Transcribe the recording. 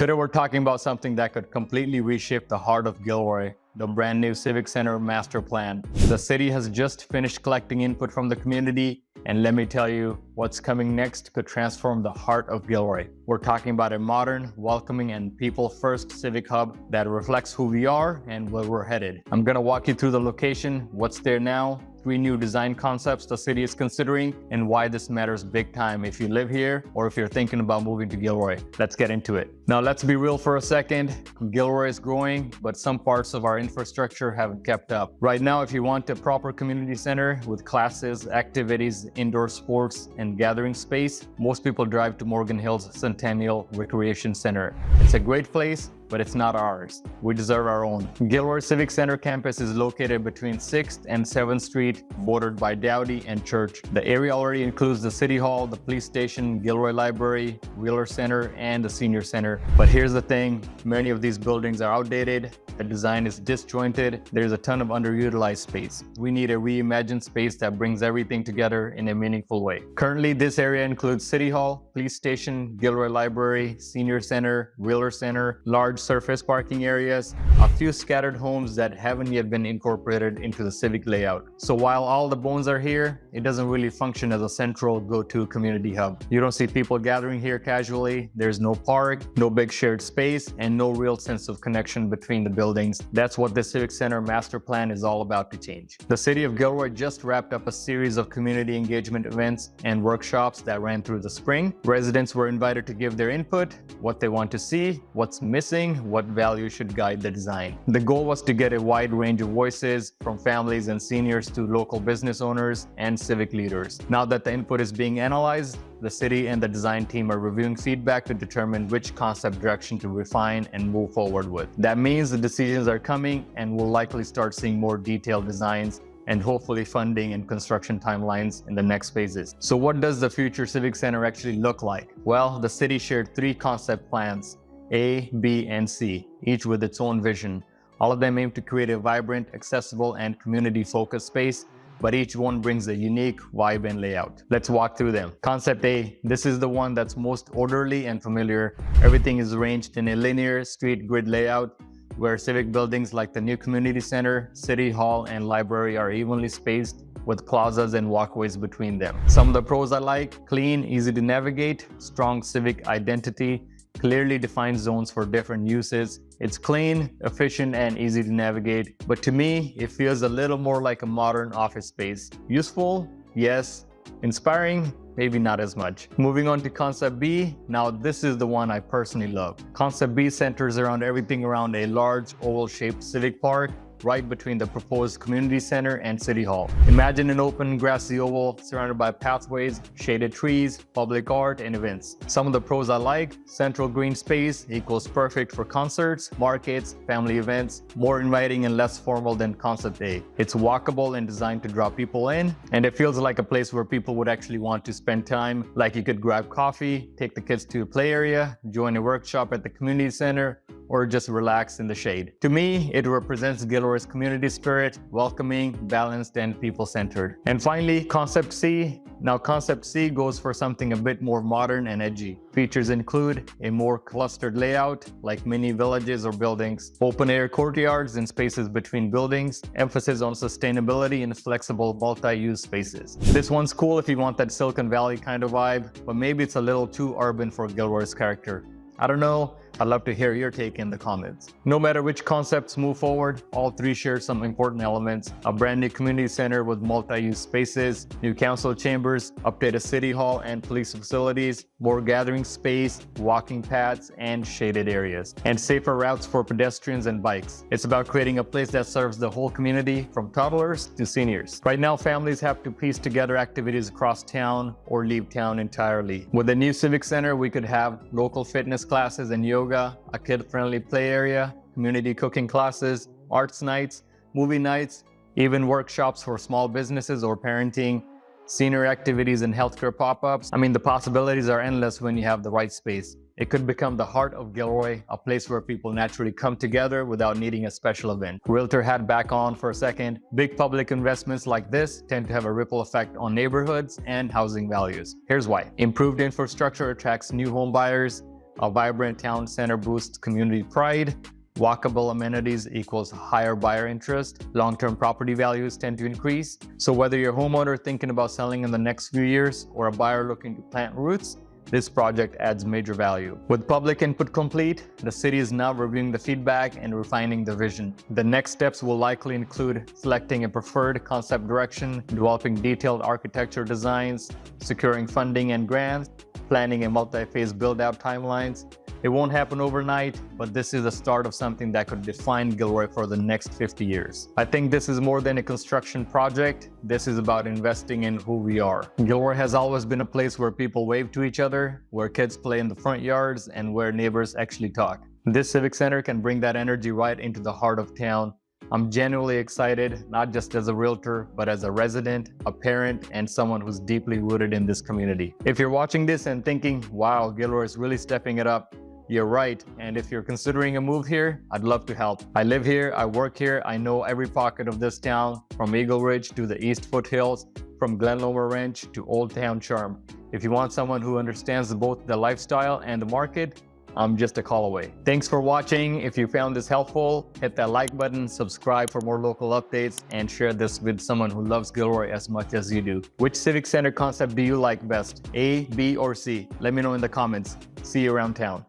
Today we're talking about something that could completely reshape the heart of Gilroy, the brand new Civic Center Master Plan. The city has just finished collecting input from the community, and let me tell you, what's coming next could transform the heart of Gilroy. We're talking about a modern, welcoming, and people-first civic hub that reflects who we are and where we're headed. I'm gonna walk you through the location, what's there now, 3 new design concepts the city is considering, and why this matters big time if you live here or if you're thinking about moving to Gilroy. Let's get into it. Now let's be real for a second. Gilroy is growing, but some parts of our infrastructure haven't kept up. Right now, if you want a proper community center with classes, activities, indoor sports, and gathering space, most people drive to Morgan Hills Centennial Recreation Center. It's a great place, but it's not ours. We deserve our own. Gilroy Civic Center campus is located between 6th and 7th Street, bordered by Dowdy and Church. The area already includes the City Hall, the police station, Gilroy Library, Realtor Center, and the Senior Center. But here's the thing, many of these buildings are outdated, the design is disjointed, there's a ton of underutilized space. We need a reimagined space that brings everything together in a meaningful way. Currently, this area includes City Hall, police station, Gilroy Library, Senior Center, Realtor Center, large surface parking areas, a few scattered homes that haven't yet been incorporated into the civic layout. So while all the bones are here, it doesn't really function as a central go-to community hub. You don't see people gathering here casually, there's no park, no big shared space, and no real sense of connection between the buildings. That's what the Civic Center Master Plan is all about to change. The city of Gilroy just wrapped up a series of community engagement events and workshops that ran through the spring. Residents were invited to give their input, what they want to see, what's missing, what values should guide the design. The goal was to get a wide range of voices, from families and seniors to local business owners and civic leaders. Now that the input is being analyzed, the city and the design team are reviewing feedback to determine which concept direction to refine and move forward with. That means the decisions are coming, and we'll likely start seeing more detailed designs and hopefully funding and construction timelines in the next phases. So what does the future Civic Center actually look like? Well, the city shared 3 concept plans, A, B, and C, each with its own vision. All of them aim to create a vibrant, accessible, and community-focused space, but each one brings a unique vibe and layout. Let's walk through them. Concept A, this is the one that's most orderly and familiar. Everything is arranged in a linear street grid layout, where civic buildings like the new community center, city hall, and library are evenly spaced with plazas and walkways between them. Some of the pros I like: clean, easy to navigate, strong civic identity, clearly defined zones for different uses. It's clean, efficient, and easy to navigate, but to me, it feels a little more like a modern office space. Useful? Yes. Inspiring? Maybe not as much. Moving on to Concept B, now this is the one I personally love. Concept B centers around everything around a large oval-shaped civic park right between the proposed community center and city hall. Imagine an open grassy oval surrounded by pathways, shaded trees, public art, and events. Some of the pros I like: central green space equals perfect for concerts, markets, family events, more inviting and less formal than Concept A. It's walkable and designed to draw people in, and it feels like a place where people would actually want to spend time, like you could grab coffee, take the kids to a play area, join a workshop at the community center, or just relax in the shade. To me, it represents Gilroy's community spirit, welcoming, balanced, and people-centered. And finally, Concept C. Now, Concept C goes for something a bit more modern and edgy. Features include a more clustered layout, like mini villages or buildings, open-air courtyards and spaces between buildings, emphasis on sustainability and flexible multi-use spaces. This one's cool if you want that Silicon Valley kind of vibe, but maybe it's a little too urban for Gilroy's character. I don't know. I'd love to hear your take in the comments. No matter which concepts move forward, all 3 share some important elements: a brand new community center with multi-use spaces, new council chambers, updated city hall and police facilities, more gathering space, walking paths, and shaded areas, and safer routes for pedestrians and bikes. It's about creating a place that serves the whole community, from toddlers to seniors. Right now, families have to piece together activities across town or leave town entirely. With the new Civic Center, we could have local fitness classes and yoga, a kid-friendly play area, community cooking classes, arts nights, movie nights, even workshops for small businesses or parenting, senior activities and healthcare pop-ups. I mean, the possibilities are endless when you have the right space. It could become the heart of Gilroy, a place where people naturally come together without needing a special event. Realtor hat back on for a second. Big public investments like this tend to have a ripple effect on neighborhoods and housing values. Here's why. Improved infrastructure attracts new home buyers. A vibrant town center boosts community pride. Walkable amenities equals higher buyer interest. Long-term property values tend to increase. So whether you're a homeowner thinking about selling in the next few years or a buyer looking to plant roots, this project adds major value. With public input complete, the city is now reviewing the feedback and refining the vision. The next steps will likely include selecting a preferred concept direction, developing detailed architecture designs, securing funding and grants, planning a multi-phase build-out timelines. It won't happen overnight, but this is the start of something that could define Gilroy for the next 50 years. I think this is more than a construction project. This is about investing in who we are. Gilroy has always been a place where people wave to each other, where kids play in the front yards, and where neighbors actually talk. This Civic Center can bring that energy right into the heart of town. I'm genuinely excited, not just as a realtor, but as a resident, a parent, and someone who's deeply rooted in this community. If you're watching this and thinking, wow, Gilroy is really stepping it up, you're right, and if you're considering a move here, I'd love to help. I live here, I work here, I know every pocket of this town, from Eagle Ridge to the East Foothills, from Glenlower Ranch to Old Town Charm. If you want someone who understands both the lifestyle and the market, I'm just a call away. Thanks for watching. If you found this helpful, hit that like button, subscribe for more local updates, and share this with someone who loves Gilroy as much as you do. Which Civic Center concept do you like best? A, B, or C? Let me know in the comments. See you around town.